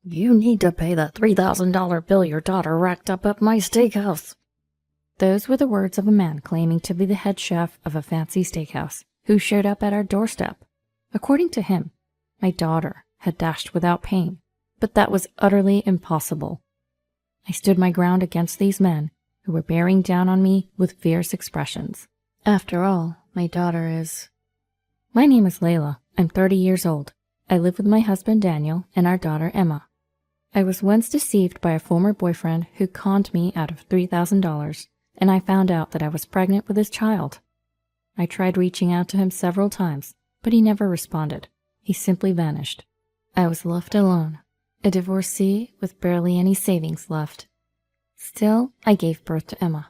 You need to pay the $3,000 bill your daughter racked up at my steakhouse. Those were the words of a man claiming to be the head chef of a fancy steakhouse who showed up at our doorstep. According to him, my daughter had dashed without pain, but that was utterly impossible. I stood my ground against these men who were bearing down on me with fierce expressions. After all, my daughter is... My name is Layla. I'm 30 years old. I live with my husband Daniel and our daughter Emma. I was once deceived by a former boyfriend who conned me out of $3,000, and I found out that I was pregnant with his child. I tried reaching out to him several times, but he never responded. He simply vanished. I was left alone, a divorcee with barely any savings left. Still, I gave birth to Emma.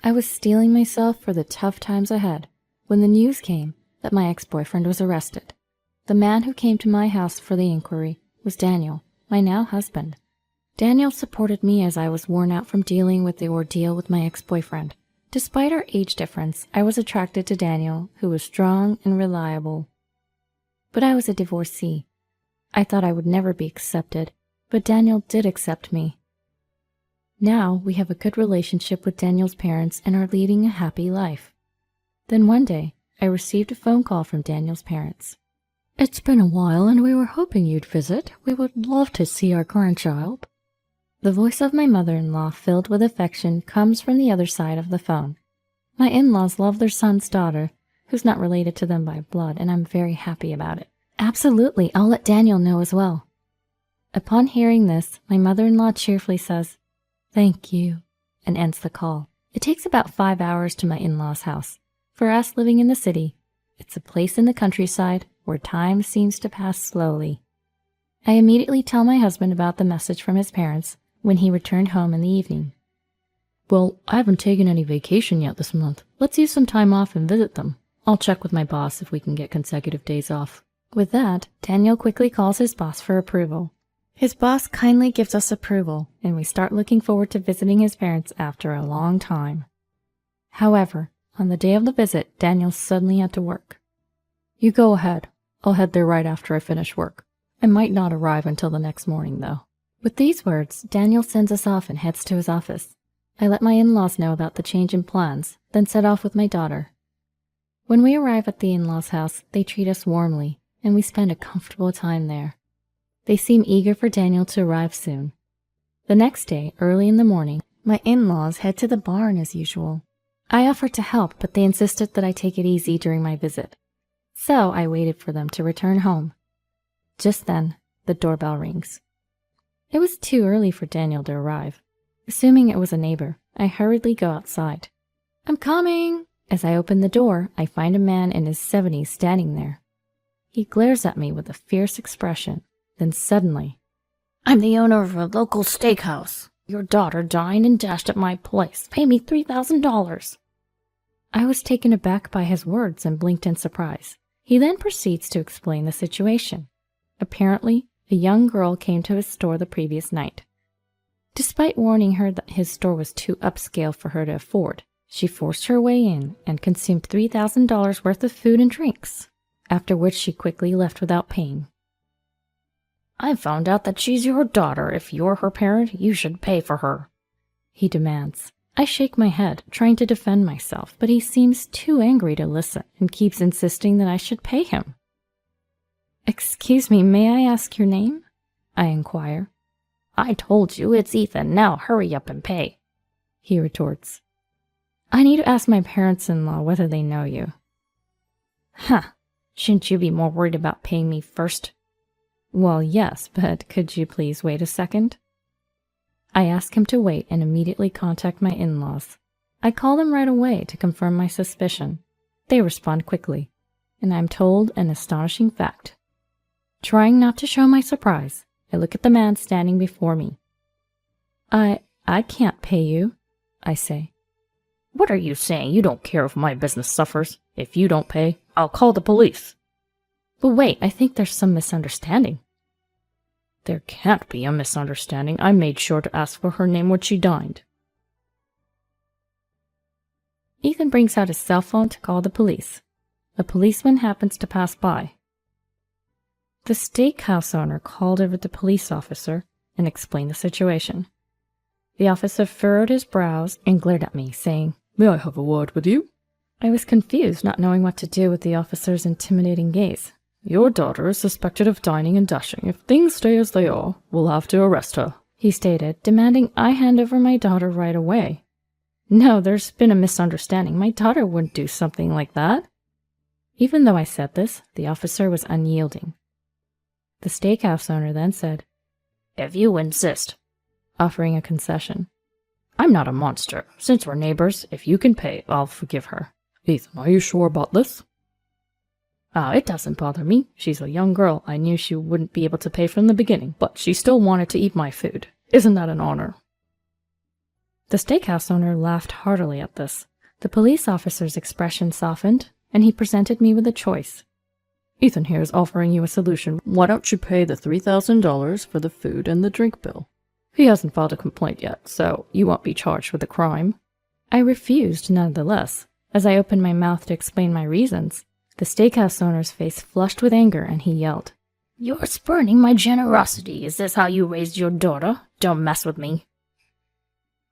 I was steeling myself for the tough times ahead when the news came that my ex-boyfriend was arrested. The man who came to my house for the inquiry was Daniel, my now husband. Daniel supported me as I was worn out from dealing with the ordeal with my ex-boyfriend. Despite our age difference, I was attracted to Daniel, who was strong and reliable. But I was a divorcee. I thought I would never be accepted, but Daniel did accept me. Now we have a good relationship with Daniel's parents and are leading a happy life. Then one day, I received a phone call from Daniel's parents. "It's been a while and we were hoping you'd visit. We would love to see our grandchild." The voice of my mother-in-law, filled with affection, comes from the other side of the phone. My in-laws love their son's daughter, who's not related to them by blood, and I'm very happy about it. Absolutely, I'll let Daniel know as well. Upon hearing this, my mother-in-law cheerfully says, "Thank you," and ends the call. It takes about 5 hours to my in-laws' house. For us living in the city, it's a place in the countryside where time seems to pass slowly. I immediately tell my husband about the message from his parents when he returned home in the evening. "Well, I haven't taken any vacation yet this month. Let's use some time off and visit them. I'll check with my boss if we can get consecutive days off." With that, Daniel quickly calls his boss for approval. His boss kindly gives us approval, and we start looking forward to visiting his parents after a long time. However, on the day of the visit, Daniel suddenly had to work. "You go ahead. I'll head there right after I finish work. I might not arrive until the next morning, though." With these words, Daniel sends us off and heads to his office. I let my in-laws know about the change in plans, then set off with my daughter. When we arrive at the in-laws' house, they treat us warmly, and we spend a comfortable time there. They seem eager for Daniel to arrive soon. The next day, early in the morning, my in-laws head to the barn as usual. I offered to help, but they insisted that I take it easy during my visit. So I waited for them to return home. Just then, the doorbell rings. It was too early for Daniel to arrive. Assuming it was a neighbor, I hurriedly go outside. "I'm coming!" As I open the door, I find a man in his 70s standing there. He glares at me with a fierce expression. Then suddenly, "I'm the owner of a local steakhouse. Your daughter dined and dashed at my place. Pay me $3,000. I was taken aback by his words and blinked in surprise. He then proceeds to explain the situation. Apparently, a young girl came to his store the previous night. Despite warning her that his store was too upscale for her to afford, she forced her way in and consumed $3,000 worth of food and drinks, after which she quickly left without paying. "I found out that she's your daughter. If you're her parent, you should pay for her," he demands. I shake my head, trying to defend myself, but he seems too angry to listen and keeps insisting that I should pay him. "Excuse me, may I ask your name?" I inquire. "I told you, it's Ethan. Now hurry up and pay," he retorts. "I need to ask my parents-in-law whether they know you." "Huh, shouldn't you be more worried about paying me first?" "Well, yes, but could you please wait a second?" I ask him to wait and immediately contact my in-laws. I call them right away to confirm my suspicion. They respond quickly, and I am told an astonishing fact. Trying not to show my surprise, I look at the man standing before me. I can't pay you," I say. "What are you saying? You don't care if my business suffers. If you don't pay, I'll call the police." "But wait, I think there's some misunderstanding." "There can't be a misunderstanding. I made sure to ask for her name when she dined." Ethan brings out his cell phone to call the police. A policeman happens to pass by. The steakhouse owner called over the police officer and explained the situation. The officer furrowed his brows and glared at me, saying, "May I have a word with you?" I was confused, not knowing what to do with the officer's intimidating gaze. "Your daughter is suspected of dining and dashing. If things stay as they are, we'll have to arrest her," he stated, demanding I hand over my daughter right away. No, there's been a misunderstanding. My daughter wouldn't do something like that. Even though I said this, the officer was unyielding. The steakhouse owner then said, "If you insist," offering a concession. "I'm not a monster. Since we're neighbors, if you can pay, I'll forgive her." "Ethan, are you sure about this?" It doesn't bother me. She's a young girl. I knew she wouldn't be able to pay from the beginning, but she still wanted to eat my food. Isn't that an honor?" The steakhouse owner laughed heartily at this. The police officer's expression softened, and he presented me with a choice. "Ethan here is offering you a solution. Why don't you pay the $3,000 for the food and the drink bill? He hasn't filed a complaint yet, so you won't be charged with a crime." I refused nonetheless. As I opened my mouth to explain my reasons, the steakhouse owner's face flushed with anger and he yelled, "You're spurning my generosity. Is this how you raised your daughter? Don't mess with me."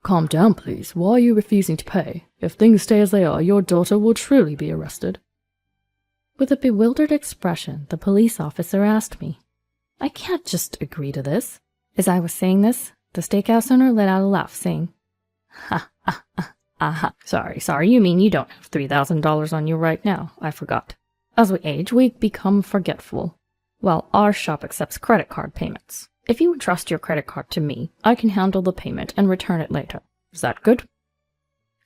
"Calm down, please. Why are you refusing to pay? If things stay as they are, your daughter will truly be arrested." With a bewildered expression, the police officer asked me, "I can't just agree to this." As I was saying this, the steakhouse owner let out a laugh, saying, "Ha, ha, ha, ha. Sorry, you mean you don't have $3,000 on you right now. I forgot. As we age, we become forgetful. Well, our shop accepts credit card payments. If you entrust your credit card to me, I can handle the payment and return it later. Is that good?"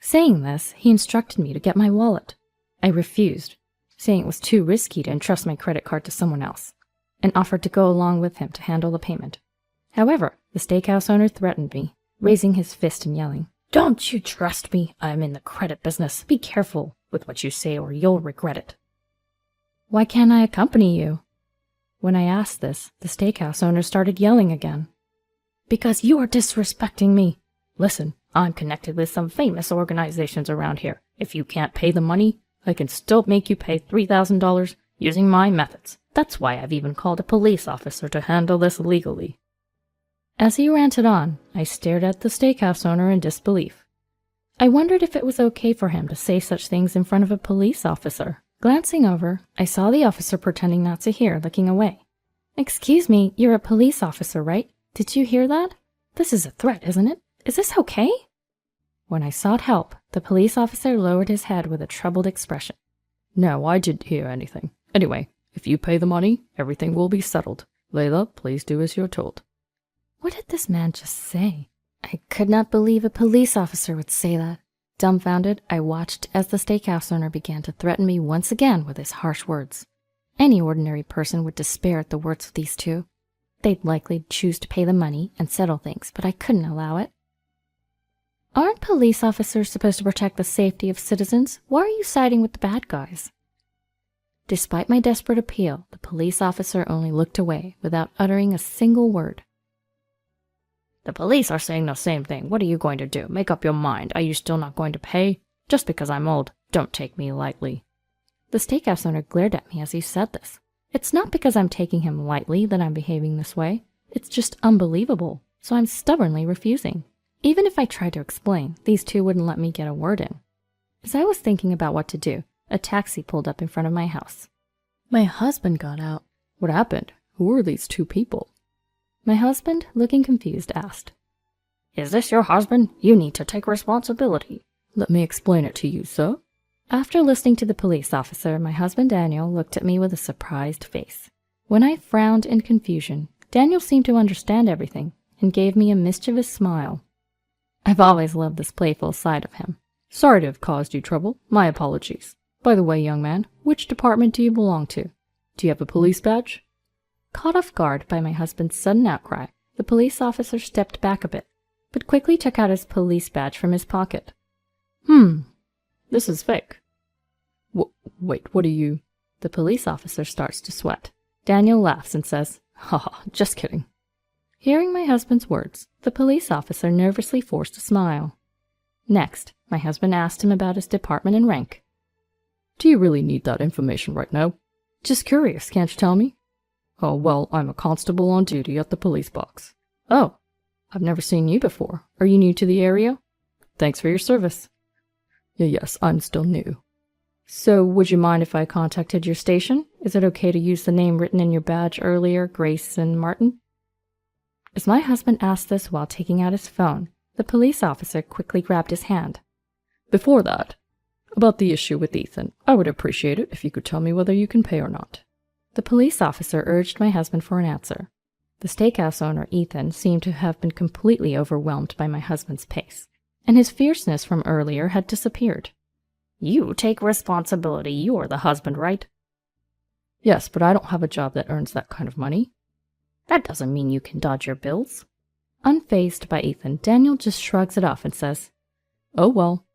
Saying this, he instructed me to get my wallet. I refused, saying it was too risky to entrust my credit card to someone else, and offered to go along with him to handle the payment. However, the steakhouse owner threatened me, raising his fist and yelling, "Don't you trust me? I'm in the credit business. Be careful with what you say or you'll regret it." "Why can't I accompany you?" When I asked this, the steakhouse owner started yelling again. "Because you are disrespecting me. Listen, I'm connected with some famous organizations around here. If you can't pay the money, I can still make you pay $3,000 using my methods. That's why I've even called a police officer to handle this legally." As he ranted on, I stared at the steakhouse owner in disbelief. I wondered if it was okay for him to say such things in front of a police officer. Glancing over, I saw the officer pretending not to hear, looking away. "Excuse me, you're a police officer, right? Did you hear that? This is a threat, isn't it? Is this okay?" When I sought help, the police officer lowered his head with a troubled expression. "No, I didn't hear anything. Anyway, if you pay the money, everything will be settled. Layla, please do as you're told." What did this man just say? I could not believe a police officer would say that. Dumbfounded, I watched as the steakhouse owner began to threaten me once again with his harsh words. Any ordinary person would despair at the words of these two. They'd likely choose to pay the money and settle things, but I couldn't allow it. "Aren't police officers supposed to protect the safety of citizens? Why are you siding with the bad guys?" Despite my desperate appeal, the police officer only looked away without uttering a single word. "The police are saying the same thing. What are you going to do? Make up your mind. Are you still not going to pay? Just because I'm old, don't take me lightly." The steakhouse owner glared at me as he said this. It's not because I'm taking him lightly that I'm behaving this way. It's just unbelievable, so I'm stubbornly refusing. Even if I tried to explain, these two wouldn't let me get a word in. As I was thinking about what to do, a taxi pulled up in front of my house. My husband got out. "What happened? Who are these two people?" My husband, looking confused, asked, "Is this your husband? You need to take responsibility." "Let me explain it to you, sir." After listening to the police officer, my husband Daniel looked at me with a surprised face. When I frowned in confusion, Daniel seemed to understand everything and gave me a mischievous smile. I've always loved this playful side of him. "Sorry to have caused you trouble. My apologies. By the way, young man, which department do you belong to? Do you have a police badge?" Caught off guard by my husband's sudden outcry, the police officer stepped back a bit, but quickly took out his police badge from his pocket. This is fake." Wait, what are you—" The police officer starts to sweat. Daniel laughs and says, "Ha, just kidding." Hearing my husband's words, the police officer nervously forced a smile. Next, my husband asked him about his department and rank. "Do you really need that information right now?" "Just curious, can't you tell me?" Oh, well, I'm a constable on duty at the police box. Oh, I've never seen you before. Are you new to the area? Thanks for your service. Yes, I'm still new. So, would you mind if I contacted your station? Is it okay to use the name written in your badge earlier, Grayson Martin? As my husband asked this while taking out his phone, the police officer quickly grabbed his hand. Before that, about the issue with Ethan, I would appreciate it if you could tell me whether you can pay or not. The police officer urged my husband for an answer. The steakhouse owner, Ethan, seemed to have been completely overwhelmed by my husband's pace, and his fierceness from earlier had disappeared. You take responsibility. You're the husband, right? Yes, but I don't have a job that earns that kind of money. That doesn't mean you can dodge your bills. Unfazed by Ethan, Daniel just shrugs it off and says, Oh, well.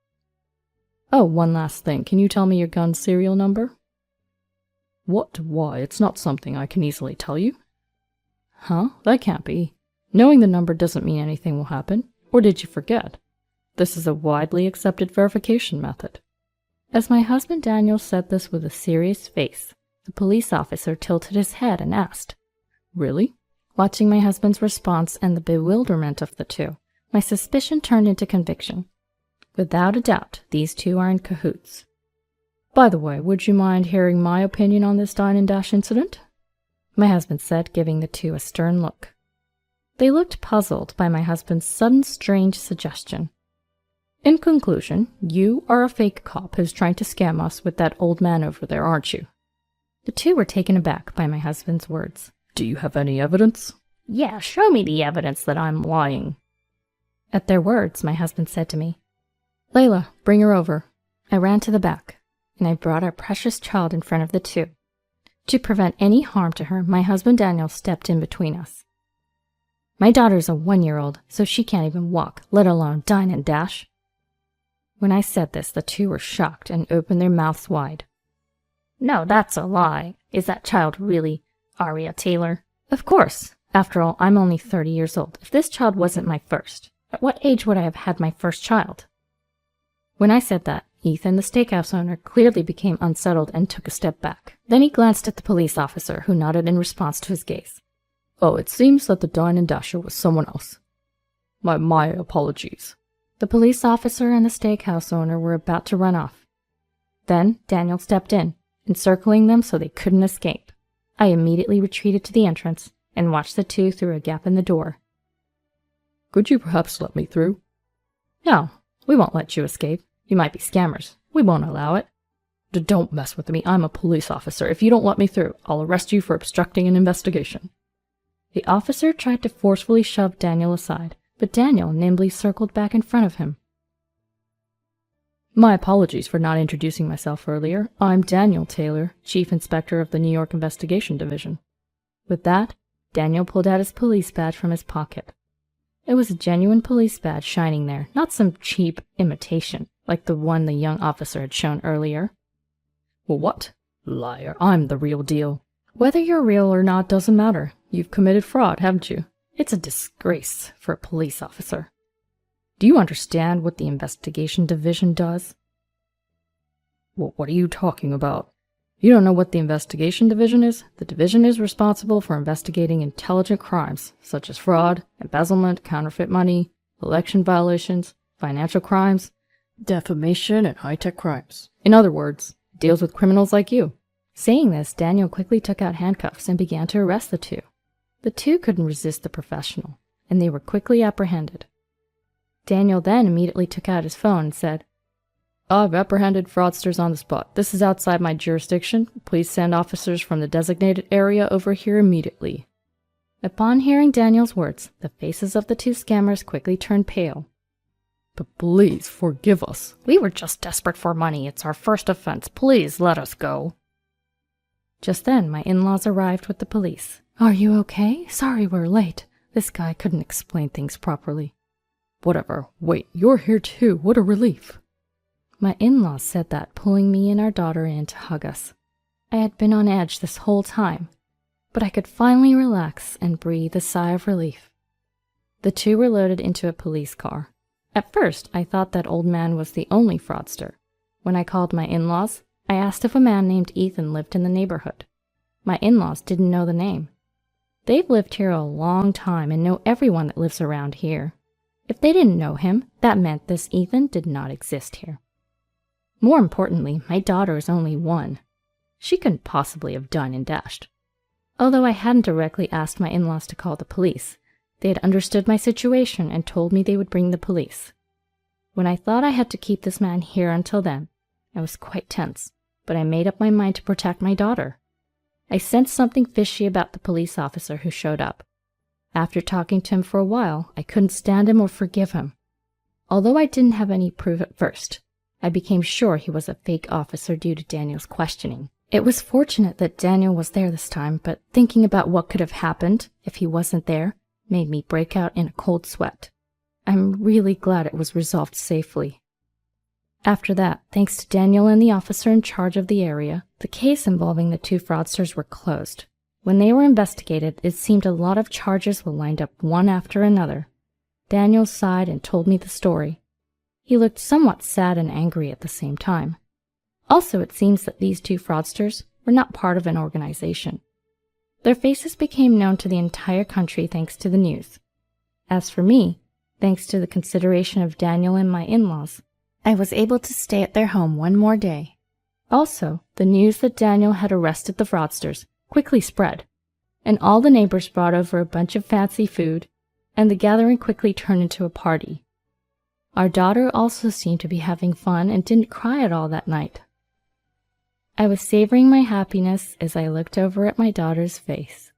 Oh, one last thing. Can you tell me your gun's serial number? What? Why? It's not something I can easily tell you. Huh? That can't be. Knowing the number doesn't mean anything will happen. Or did you forget? This is a widely accepted verification method. As my husband Daniel said this with a serious face, the police officer tilted his head and asked, Really? Watching my husband's response and the bewilderment of the two, my suspicion turned into conviction. Without a doubt, these two are in cahoots. By the way, would you mind hearing my opinion on this dine and dash incident? My husband said, giving the two a stern look. They looked puzzled by my husband's sudden strange suggestion. In conclusion, you are a fake cop who's trying to scam us with that old man over there, aren't you? The two were taken aback by my husband's words. Do you have any evidence? Yeah, show me the evidence that I'm lying. At their words, my husband said to me, Layla, bring her over. I ran to the back, and I brought our precious child in front of the two. To prevent any harm to her, my husband Daniel stepped in between us. My daughter's a 1-year-old, so she can't even walk, let alone dine and dash. When I said this, the two were shocked and opened their mouths wide. No, that's a lie. Is that child really Aria Taylor? Of course. After all, I'm only 30 years old. If this child wasn't my first, at what age would I have had my first child? When I said that, Ethan, the steakhouse owner, clearly became unsettled and took a step back. Then he glanced at the police officer, who nodded in response to his gaze. Oh, it seems that the dine and dasher was someone else. My apologies. The police officer and the steakhouse owner were about to run off. Then Daniel stepped in, encircling them so they couldn't escape. I immediately retreated to the entrance and watched the two through a gap in the door. Could you perhaps let me through? No, we won't let you escape. You might be scammers. We won't allow it. Don't mess with me. I'm a police officer. If you don't let me through, I'll arrest you for obstructing an investigation. The officer tried to forcefully shove Daniel aside, but Daniel nimbly circled back in front of him. My apologies for not introducing myself earlier. I'm Daniel Taylor, Chief Inspector of the New York Investigation Division. With that, Daniel pulled out his police badge from his pocket. It was a genuine police badge shining there, not some cheap imitation, like the one the young officer had shown earlier. Well, what? Liar, I'm the real deal. Whether you're real or not doesn't matter. You've committed fraud, haven't you? It's a disgrace for a police officer. Do you understand what the investigation division does? Well, what are you talking about? You don't know what the investigation division is? The division is responsible for investigating intelligent crimes, such as fraud, embezzlement, counterfeit money, election violations, financial crimes, defamation, and high-tech crimes. In other words, it deals with criminals like you. Saying this, Daniel quickly took out handcuffs and began to arrest the two. The two couldn't resist the professional, and they were quickly apprehended. Daniel then immediately took out his phone and said, I've apprehended fraudsters on the spot. This is outside my jurisdiction. Please send officers from the designated area over here immediately. Upon hearing Daniel's words, the faces of the two scammers quickly turned pale. But please forgive us. We were just desperate for money. It's our first offense. Please let us go. Just then, my in-laws arrived with the police. Are you okay? Sorry we're late. This guy couldn't explain things properly. Whatever. Wait, you're here too. What a relief. My in-laws said that, pulling me and our daughter in to hug us. I had been on edge this whole time, but I could finally relax and breathe a sigh of relief. The two were loaded into a police car. At first, I thought that old man was the only fraudster. When I called my in-laws, I asked if a man named Ethan lived in the neighborhood. My in-laws didn't know the name, They've lived here a long time and know everyone that lives around here. If they didn't know him, that meant this Ethan did not exist here. More importantly, my daughter is only 1. She couldn't possibly have done and dashed. Although I hadn't directly asked my in-laws to call the police, they had understood my situation and told me they would bring the police. When I thought I had to keep this man here until then, I was quite tense, but I made up my mind to protect my daughter. I sensed something fishy about the police officer who showed up. After talking to him for a while, I couldn't stand him or forgive him. Although I didn't have any proof at first, I became sure he was a fake officer due to Daniel's questioning. It was fortunate that Daniel was there this time, but thinking about what could have happened if he wasn't there made me break out in a cold sweat. I'm really glad it was resolved safely. After that, thanks to Daniel and the officer in charge of the area, the case involving the 2 fraudsters were closed. When they were investigated, it seemed a lot of charges were lined up one after another. Daniel sighed and told me the story. He looked somewhat sad and angry at the same time. Also, it seems that these 2 fraudsters were not part of an organization. Their faces became known to the entire country thanks to the news. As for me, thanks to the consideration of Daniel and my in-laws, I was able to stay at their home one more day. Also, the news that Daniel had arrested the fraudsters quickly spread, and all the neighbors brought over a bunch of fancy food, and the gathering quickly turned into a party. Our daughter also seemed to be having fun and didn't cry at all that night. I was savoring my happiness as I looked over at my daughter's face.